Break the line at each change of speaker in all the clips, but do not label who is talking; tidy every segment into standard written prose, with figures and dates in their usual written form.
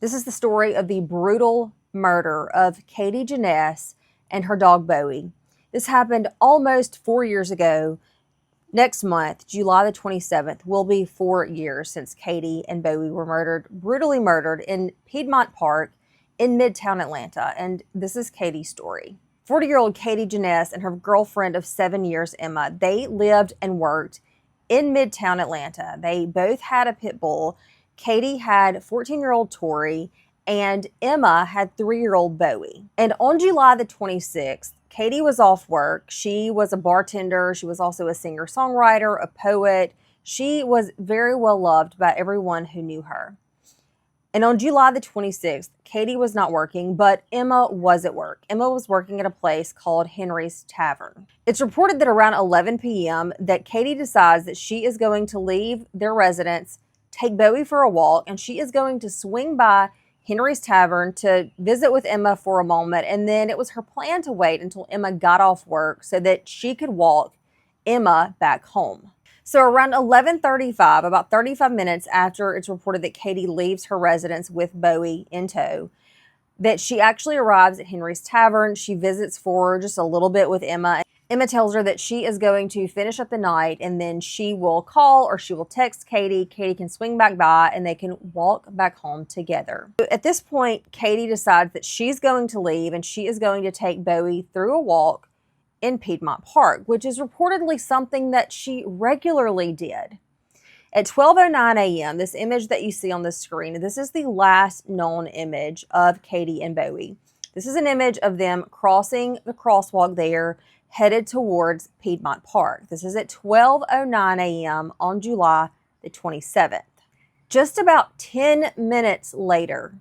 This is the story of the brutal murder of Katie Janness and her dog Bowie. This happened almost 4 years ago. Next month, July the 27th, will be 4 years since Katie and Bowie were brutally murdered in Piedmont Park in Midtown Atlanta. And this is Katie's story. 40-year-old Katie Janness and her girlfriend of 7 years, Emma, they lived and worked in Midtown Atlanta. They both had a pit bull. Katie had 14-year-old Tori, and Emma had 3-year-old Bowie. And on July the 26th, Katie was off work. She was a bartender. She was also a singer-songwriter, a poet. She was very well loved by everyone who knew her. And on July the 26th, Katie was not working, but Emma was at work. Emma was working at a place called Henry's Tavern. It's reported that around 11 p.m. that Katie decides that she is going to leave their residence, take Bowie for a walk, and she is going to swing by Henry's Tavern to visit with Emma for a moment. And then it was her plan to wait until Emma got off work so that she could walk Emma back home. So around 11:35, about 35 minutes after it's reported that Katie leaves her residence with Bowie in tow, that she actually arrives at Henry's Tavern. She visits for just a little bit with Emma. Emma tells her that she is going to finish up the night and then she will call or she will text Katie. Katie can swing back by and they can walk back home together. At this point, Katie decides that she's going to leave and she is going to take Bowie through a walk in Piedmont Park, which is reportedly something that she regularly did. At 12:09 a.m., this image that you see on the screen, this is the last known image of Katie and Bowie. This is an image of them crossing the crosswalk there, headed towards Piedmont Park. This is at 12:09 a.m. on July the 27th. Just about 10 minutes later,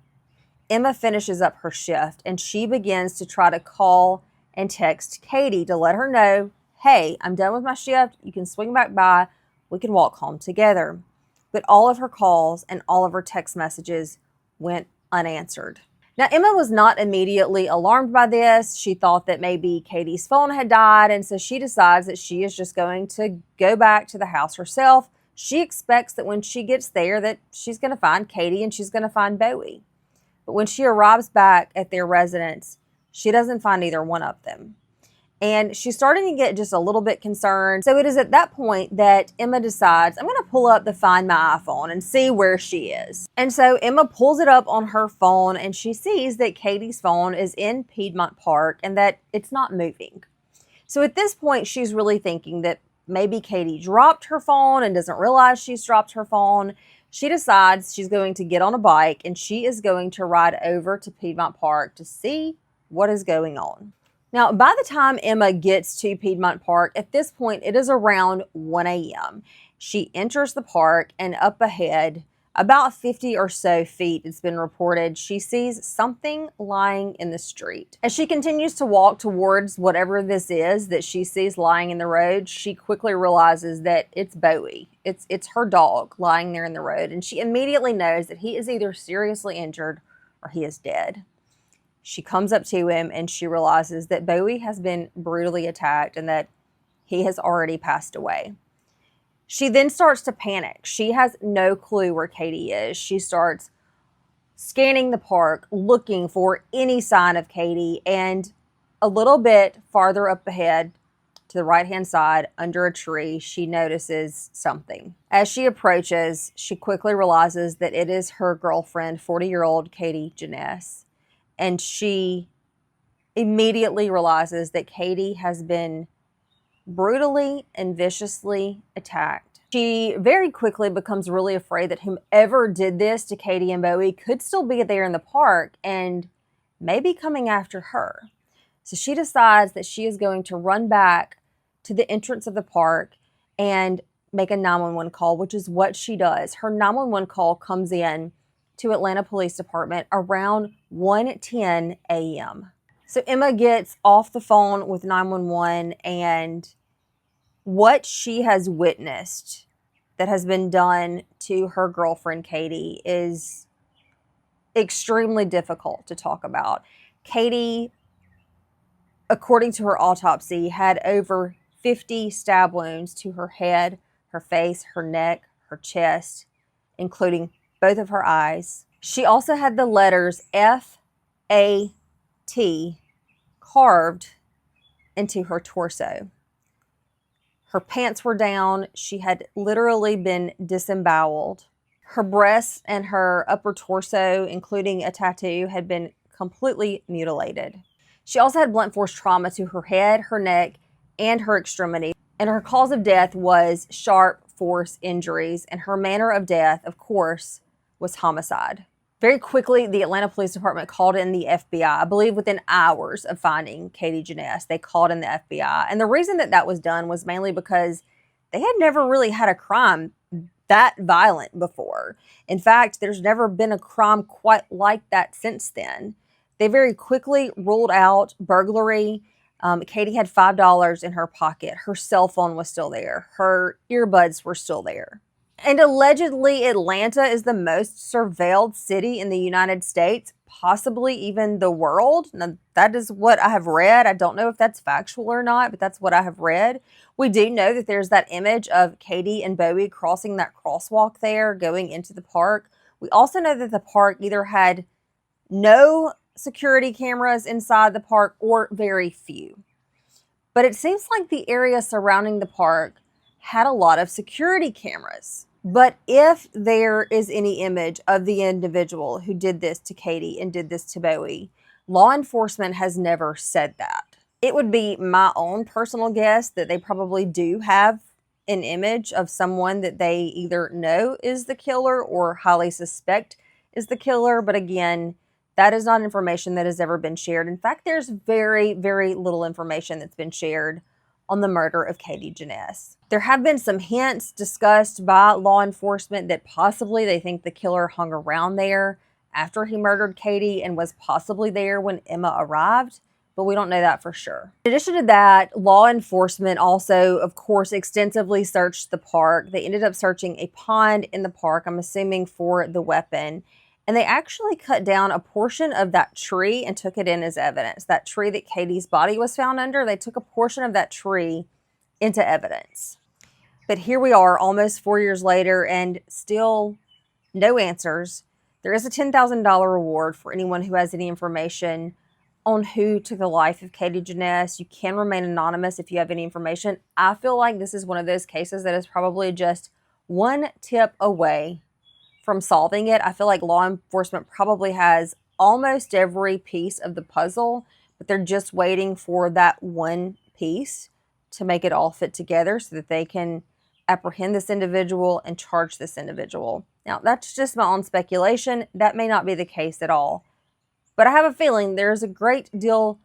Emma finishes up her shift and she begins to try to call and text Katie to let her know, hey, I'm done with my shift. You can swing back by. We can walk home together. But all of her calls and all of her text messages went unanswered. Now, Emma was not immediately alarmed by this. She thought that maybe Katie's phone had died, and so she decides that she is just going to go back to the house herself. She expects that when she gets there that she's going to find Katie and she's going to find Bowie. But when she arrives back at their residence, she doesn't find either one of them. And she's starting to get just a little bit concerned. So it is at that point that Emma decides, I'm going to pull up the Find My iPhone and see where she is. And so Emma pulls it up on her phone and she sees that Katie's phone is in Piedmont Park and that it's not moving. So at this point, she's really thinking that maybe Katie dropped her phone and doesn't realize she's dropped her phone. She decides she's going to get on a bike and she is going to ride over to Piedmont Park to see what is going on. Now, by the time Emma gets to Piedmont Park, at this point, it is around 1 a.m. She enters the park and up ahead, about 50 or so feet, it's been reported, she sees something lying in the street. As she continues to walk towards whatever this is that she sees lying in the road, she quickly realizes that it's Bowie. It's her dog lying there in the road, and she immediately knows that he is either seriously injured or he is dead. She comes up to him and she realizes that Bowie has been brutally attacked and that he has already passed away. She then starts to panic. She has no clue where Katie is. She starts scanning the park, looking for any sign of Katie, and a little bit farther up ahead to the right-hand side, under a tree, she notices something. As she approaches, she quickly realizes that it is her girlfriend, 40-year-old Katie Janness. And she immediately realizes that Katie has been brutally and viciously attacked. She very quickly becomes really afraid that whomever did this to Katie and Bowie could still be there in the park and maybe coming after her. So she decides that she is going to run back to the entrance of the park and make a 911 call, which is what she does. Her 911 call comes in to Atlanta Police Department around 1:10 a.m. So Emma gets off the phone with 911, and what she has witnessed that has been done to her girlfriend Katie is extremely difficult to talk about. Katie, according to her autopsy, had over 50 stab wounds to her head, her face, her neck, her chest, including both of her eyes. She also had the letters F-A-T carved into her torso. Her pants were down. She had literally been disemboweled. Her breasts and her upper torso, including a tattoo, had been completely mutilated. She also had blunt force trauma to her head, her neck, and her extremity. And her cause of death was sharp force injuries. And her manner of death, of course, was homicide. Very quickly, the Atlanta Police Department called in the FBI. I believe within hours of finding Katie Janness, they called in the FBI. And the reason that that was done was mainly because they had never really had a crime that violent before. In fact, there's never been a crime quite like that since then. They very quickly ruled out burglary. Katie had $5 in her pocket. Her cell phone was still there. Her earbuds were still there. And allegedly, Atlanta is the most surveilled city in the United States, possibly even the world. Now, that is what I have read. I don't know if that's factual or not, but that's what I have read. We do know that there's that image of Katie and Bowie crossing that crosswalk there, going into the park. We also know that the park either had no security cameras inside the park or very few. But it seems like the area surrounding the park had a lot of security cameras. But if there is any image of the individual who did this to Katie and did this to Bowie, law enforcement has never said that. It would be my own personal guess that they probably do have an image of someone that they either know is the killer or highly suspect is the killer. But again, that is not information that has ever been shared. In fact, there's very, very little information that's been shared on the murder of Katie Janness. There have been some hints discussed by law enforcement that possibly they think the killer hung around there after he murdered Katie and was possibly there when Emma arrived, but we don't know that for sure. In addition to that, law enforcement also, of course, extensively searched the park. They ended up searching a pond in the park, I'm assuming for the weapon. And they actually cut down a portion of that tree and took it in as evidence. That tree that Katie's body was found under, they took a portion of that tree into evidence. But here we are almost 4 years later and still no answers. There is a $10,000 reward for anyone who has any information on who took the life of Katie Janness. You can remain anonymous if you have any information. I feel like this is one of those cases that is probably just one tip away from solving it. I feel like law enforcement probably has almost every piece of the puzzle, but they're just waiting for that one piece to make it all fit together so that they can apprehend this individual and charge this individual. Now, that's just my own speculation. That may not be the case at all, but I have a feeling there's a great deal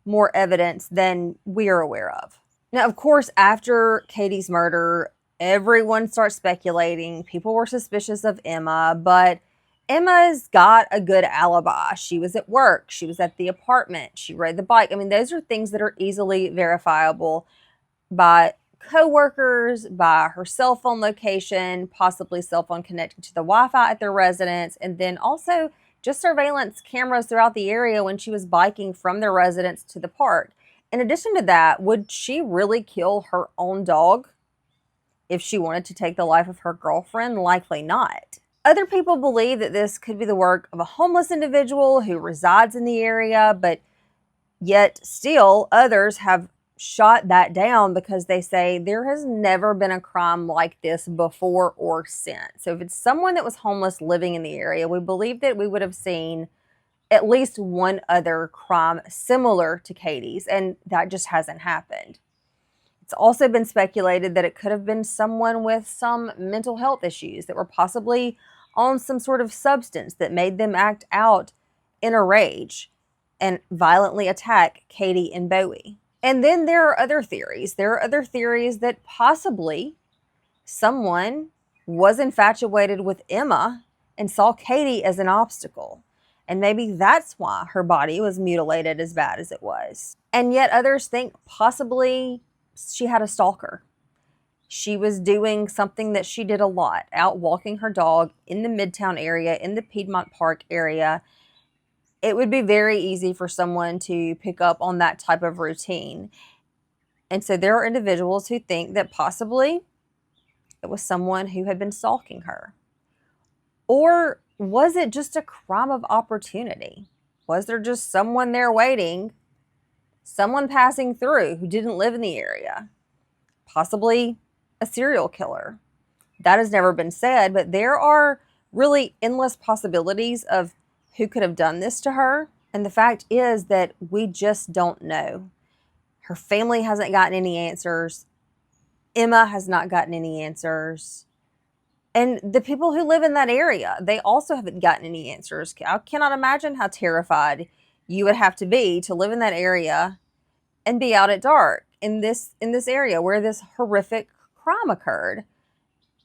more evidence than we are aware of. Now, of course, after Katie's murder, everyone starts speculating. People were suspicious of Emma, but Emma's got a good alibi. She was at work. She was at the apartment. She rode the bike. I mean, those are things that are easily verifiable by coworkers, by her cell phone location, possibly cell phone connected to the Wi-Fi at their residence, and then also just surveillance cameras throughout the area when she was biking from their residence to the park. In addition to that, would she really kill her own dog if she wanted to take the life of her girlfriend? Likely not. Other people believe that this could be the work of a homeless individual who resides in the area, but yet still others have shot that down because they say there has never been a crime like this before or since. So if it's someone that was homeless living in the area, we believe that we would have seen at least one other crime similar to Katie's, and that just hasn't happened. It's also been speculated that it could have been someone with some mental health issues that were possibly on some sort of substance that made them act out in a rage and violently attack Katie and Bowie. And then there are other theories. There are other theories that possibly someone was infatuated with Emma and saw Katie as an obstacle. And maybe that's why her body was mutilated as bad as it was. And yet others think possibly she had a stalker. She was doing something that she did a lot, out walking her dog in the Midtown area, in the Piedmont Park area. It would be very easy for someone to pick up on that type of routine. And so there are individuals who think that possibly it was someone who had been stalking her. Or Was it just a crime of opportunity? Was there just someone there waiting, someone passing through who didn't live in the area? Possibly a serial killer. That has never been said, but there are really endless possibilities of who could have done this to her. And the fact is that we just don't know. Her family hasn't gotten any answers. Emma has not gotten any answers. And the people who live in that area, they also haven't gotten any answers. I cannot imagine how terrified you would have to be to live in that area and be out at dark in this area where this horrific crime occurred.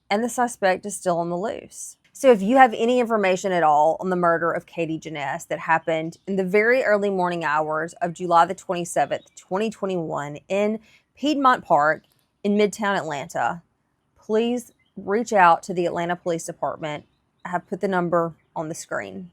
And the suspect is still on the loose. So if you have any information at all on the murder of Katie Janness that happened in the very early morning hours of July the 27th, 2021 in Piedmont Park in Midtown Atlanta, please reach out to the Atlanta Police Department. I have put the number on the screen.